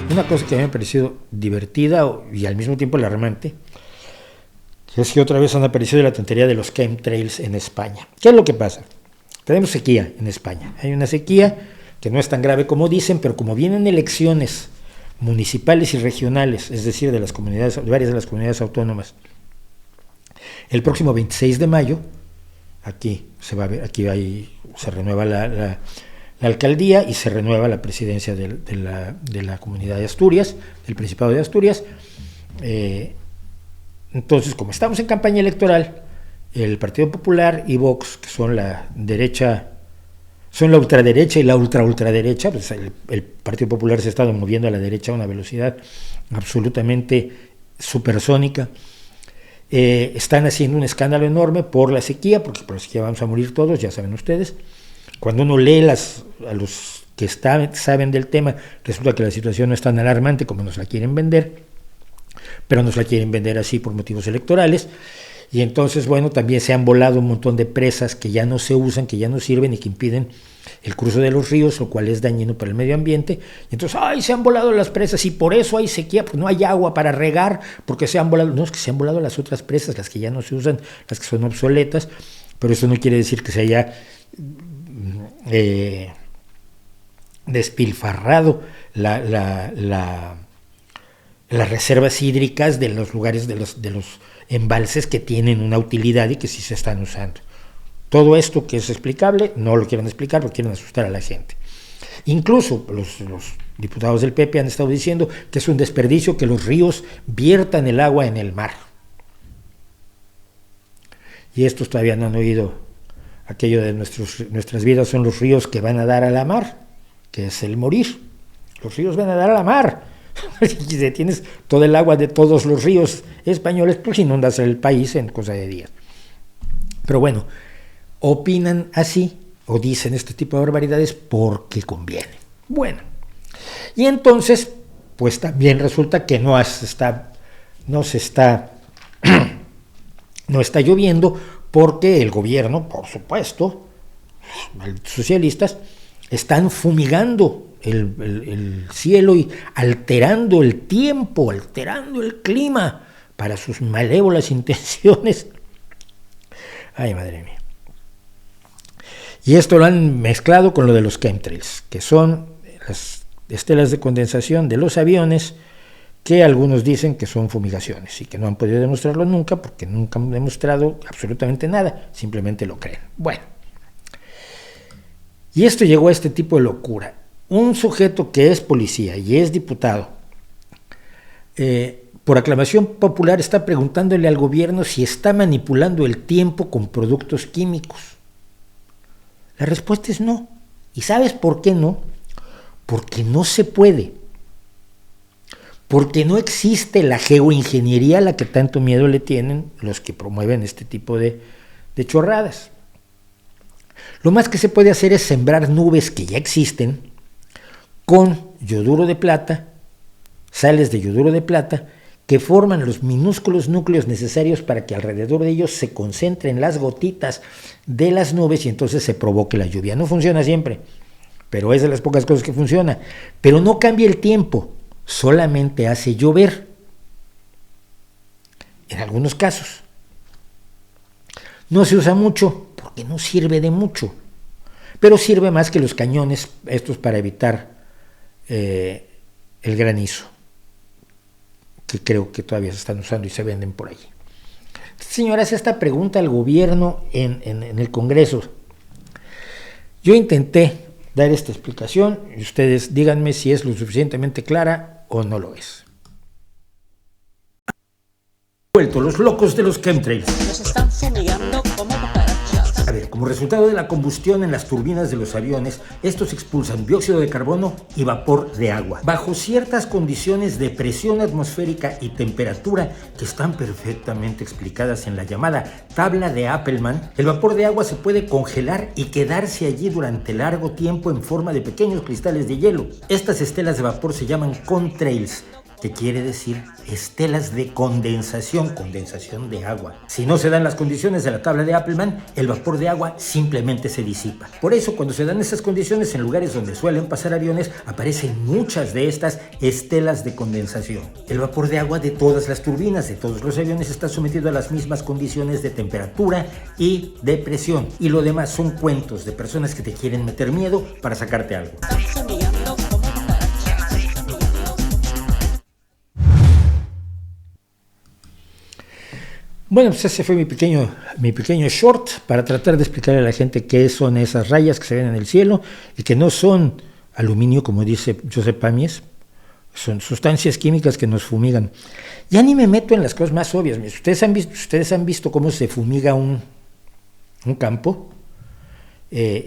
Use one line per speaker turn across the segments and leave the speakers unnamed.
Una cosa que a mí me ha parecido divertida y al mismo tiempo alarmante es que otra vez han aparecido la tontería de los chemtrails en España. ¿Qué es lo que pasa? Tenemos sequía en España. Hay una sequía que no es tan grave como dicen, pero como vienen elecciones municipales y regionales, es decir, de varias de las comunidades autónomas, el próximo 26 de mayo, aquí se renueva la alcaldía y se renueva la presidencia de la comunidad de Asturias, del Principado de Asturias. Entonces, como estamos en campaña electoral, el Partido Popular y Vox, que son la ultraderecha y la ultraderecha, pues el Partido Popular se ha estado moviendo a la derecha a una velocidad absolutamente supersónica. Están haciendo un escándalo enorme por la sequía, porque por la sequía vamos a morir todos, ya saben ustedes. Cuando uno lee a los que saben del tema, resulta que la situación no es tan alarmante como nos la quieren vender, pero nos la quieren vender así por motivos electorales. Y entonces, bueno, también se han volado un montón de presas que ya no se usan, que ya no sirven y que impiden el cruce de los ríos, lo cual es dañino para el medio ambiente. Y entonces, se han volado las presas y por eso hay sequía, pues no hay agua para regar, porque se han volado. No, es que se han volado las otras presas, las que ya no se usan, las que son obsoletas, pero eso no quiere decir que se haya despilfarrado las reservas hídricas de los lugares de los embalses que tienen una utilidad y que sí se están usando. Todo esto que es explicable no lo quieren explicar porque quieren asustar a la gente. Incluso los diputados del PP han estado diciendo que es un desperdicio que los ríos viertan el agua en el mar. Y estos todavía no han oído aquello de nuestras vidas son los ríos que van a dar a la mar, que es el morir. Los ríos van a dar a la mar. Si detienes todo el agua de todos los ríos españoles, pues inundas el país en cosa de días. Pero bueno, opinan así o dicen este tipo de barbaridades porque conviene. Bueno, y entonces, pues también resulta que no está lloviendo porque el gobierno, por supuesto, los socialistas, están fumigando el cielo y alterando el tiempo, alterando el clima para sus malévolas intenciones. Ay, madre mía. Y esto lo han mezclado con lo de los chemtrails, que son las estelas de condensación de los aviones que algunos dicen que son fumigaciones y que no han podido demostrarlo nunca porque nunca han demostrado absolutamente nada, simplemente lo creen. Bueno, y esto llegó a este tipo de locura. Un sujeto que es policía y es diputado, por aclamación popular está preguntándole al gobierno si está manipulando el tiempo con productos químicos. La respuesta es no. ¿Y sabes por qué no? Porque no se puede. Porque no existe la geoingeniería a la que tanto miedo le tienen los que promueven este tipo de chorradas. Lo más que se puede hacer es sembrar nubes que ya existen con yoduro de plata, sales de yoduro de plata, que forman los minúsculos núcleos necesarios para que alrededor de ellos se concentren las gotitas de las nubes y entonces se provoque la lluvia. No funciona siempre, pero es de las pocas cosas que funciona. Pero no cambia el tiempo, solamente hace llover. En algunos casos. No se usa mucho porque no sirve de mucho, pero sirve más que los cañones estos para evitar el granizo, que creo que todavía se están usando y se venden por ahí. Señora, hace esta pregunta al gobierno en el Congreso. Yo intenté dar esta explicación y ustedes díganme si es lo suficientemente clara o no lo es. Vuelto los locos de los chemtrails.
Nos están fumigando como cucarachas.
A ver, como resultado de la combustión en las turbinas de los aviones, estos expulsan dióxido de carbono y vapor de agua, bajo ciertas condiciones de presión atmosférica y temperatura que están perfectamente explicadas en la llamada tabla de Appelmann. El vapor de agua se puede congelar y quedarse allí durante largo tiempo en forma de pequeños cristales de hielo. Estas estelas de vapor se llaman contrails que quiere decir estelas de condensación, condensación de agua. Si no se dan las condiciones de la tabla de Appleman, el vapor de agua simplemente se disipa. Por eso, cuando se dan esas condiciones en lugares donde suelen pasar aviones, aparecen muchas de estas estelas de condensación. El vapor de agua de todas las turbinas, de todos los aviones, está sometido a las mismas condiciones de temperatura y de presión. Y lo demás son cuentos de personas que te quieren meter miedo para sacarte algo.
Están fumigando como cucarachas.
Bueno, pues ese fue mi pequeño short para tratar de explicarle a la gente qué son esas rayas que se ven en el cielo y que no son aluminio, como dice Josep Pàmies, son sustancias químicas que nos fumigan. Ya ni me meto en las cosas más obvias. Ustedes han visto cómo se fumiga un campo.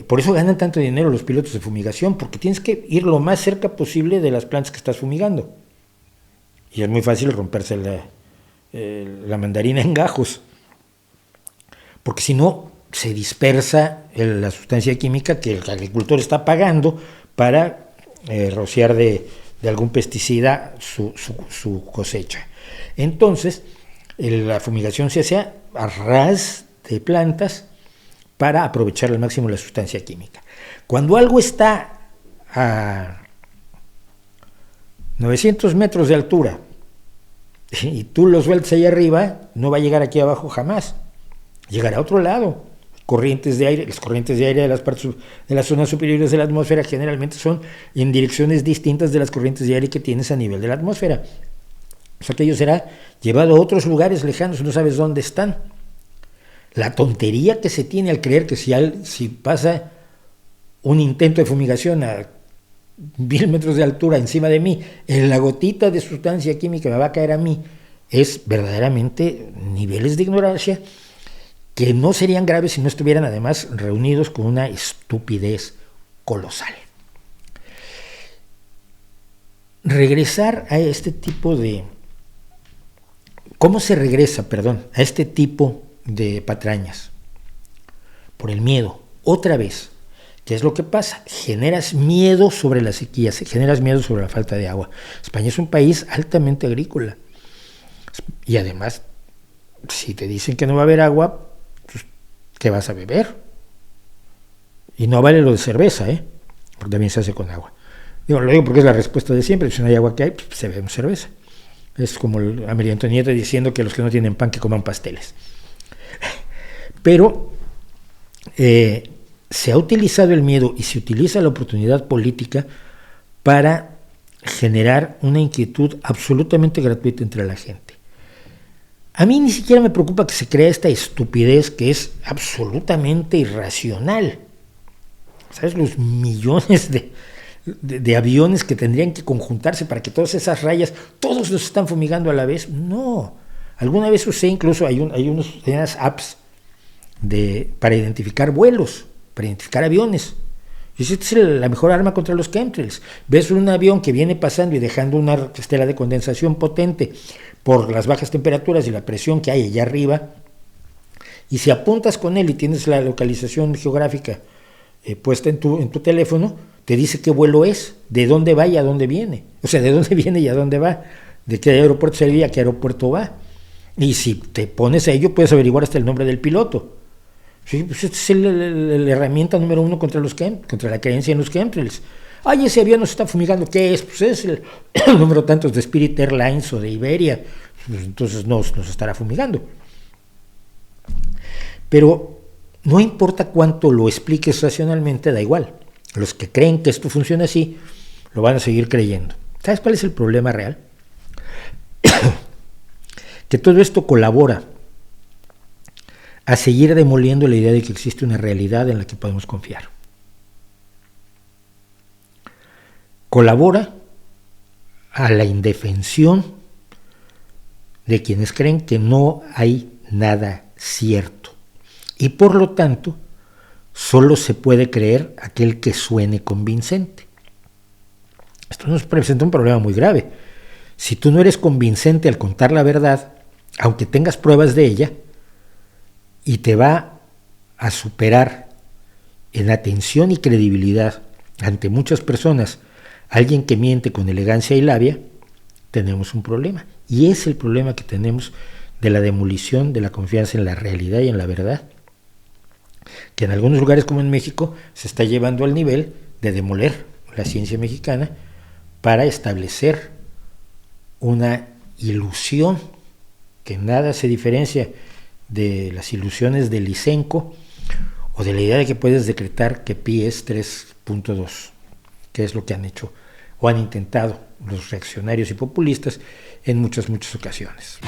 Por eso ganan tanto dinero los pilotos de fumigación, porque tienes que ir lo más cerca posible de las plantas que estás fumigando. Y es muy fácil romperse la mandarina en gajos, porque si no se dispersa la sustancia química que el agricultor está pagando para rociar de algún pesticida su cosecha. Entonces, la fumigación se hace a ras de plantas para aprovechar al máximo la sustancia química. Cuando algo está a 900 metros de altura y tú lo sueltas ahí arriba, no va a llegar aquí abajo jamás, llegará a otro lado. Las corrientes de aire de las partes de las zonas superiores de la atmósfera generalmente son en direcciones distintas de las corrientes de aire que tienes a nivel de la atmósfera. O sea, aquello será llevado a otros lugares lejanos, no sabes dónde están. La tontería que se tiene al creer que si pasa un intento de fumigación a 1000 metros de altura encima de mí, la gotita de sustancia química me va a caer a mí, es verdaderamente niveles de ignorancia que no serían graves si no estuvieran además reunidos con una estupidez colosal. Regresar a este tipo de... ¿Cómo se regresa, a este tipo de patrañas? Por el miedo. Otra vez, ¿qué es lo que pasa? Generas miedo sobre la sequía, generas miedo sobre la falta de agua. España es un país altamente agrícola. Y además, si te dicen que no va a haber agua, pues, ¿qué vas a beber? Y no vale lo de cerveza, porque también se hace con agua. Lo digo porque es la respuesta de siempre. Si no hay agua que hay, pues se bebe cerveza. Es como a María Antonieta diciendo que los que no tienen pan que coman pasteles. Pero se ha utilizado el miedo y se utiliza la oportunidad política para generar una inquietud absolutamente gratuita entre la gente. A mí ni siquiera me preocupa que se crea esta estupidez que es absolutamente irracional. ¿Sabes? Los millones de aviones que tendrían que conjuntarse para que todas esas rayas, todos los están fumigando a la vez. No. Alguna vez usé, incluso hay unas apps para identificar vuelos, para identificar aviones. Y esta es la mejor arma contra los chemtrails. Ves un avión que viene pasando y dejando una estela de condensación potente por las bajas temperaturas y la presión que hay allá arriba, y si apuntas con él y tienes la localización geográfica puesta en tu teléfono, te dice qué vuelo es, de dónde va y a dónde viene. O sea, de dónde viene y a dónde va, de qué aeropuerto salió y a qué aeropuerto va. Y si te pones a ello, puedes averiguar hasta el nombre del piloto. Sí, pues esta es la herramienta número 1 contra la creencia en los chemtrails. Ay, ese avión nos está fumigando. ¿Qué es? Pues es el número tantos de Spirit Airlines o de Iberia. Pues entonces nos estará fumigando. Pero no importa cuánto lo expliques racionalmente, da igual. Los que creen que esto funciona así, lo van a seguir creyendo. ¿Sabes cuál es el problema real? Que todo esto colabora a seguir demoliendo la idea de que existe una realidad en la que podemos confiar. Colabora a la indefensión de quienes creen que no hay nada cierto y por lo tanto solo se puede creer aquel que suene convincente. Esto nos presenta un problema muy grave. Si tú no eres convincente al contar la verdad, aunque tengas pruebas de ella, y te va a superar en atención y credibilidad ante muchas personas alguien que miente con elegancia y labia, tenemos un problema. Y es el problema que tenemos de la demolición de la confianza en la realidad y en la verdad, que en algunos lugares como en México se está llevando al nivel de demoler la ciencia mexicana para establecer una ilusión que nada se diferencia de las ilusiones de Lysenko o de la idea de que puedes decretar que pi es 3.2, que es lo que han hecho o han intentado los reaccionarios y populistas en muchas ocasiones.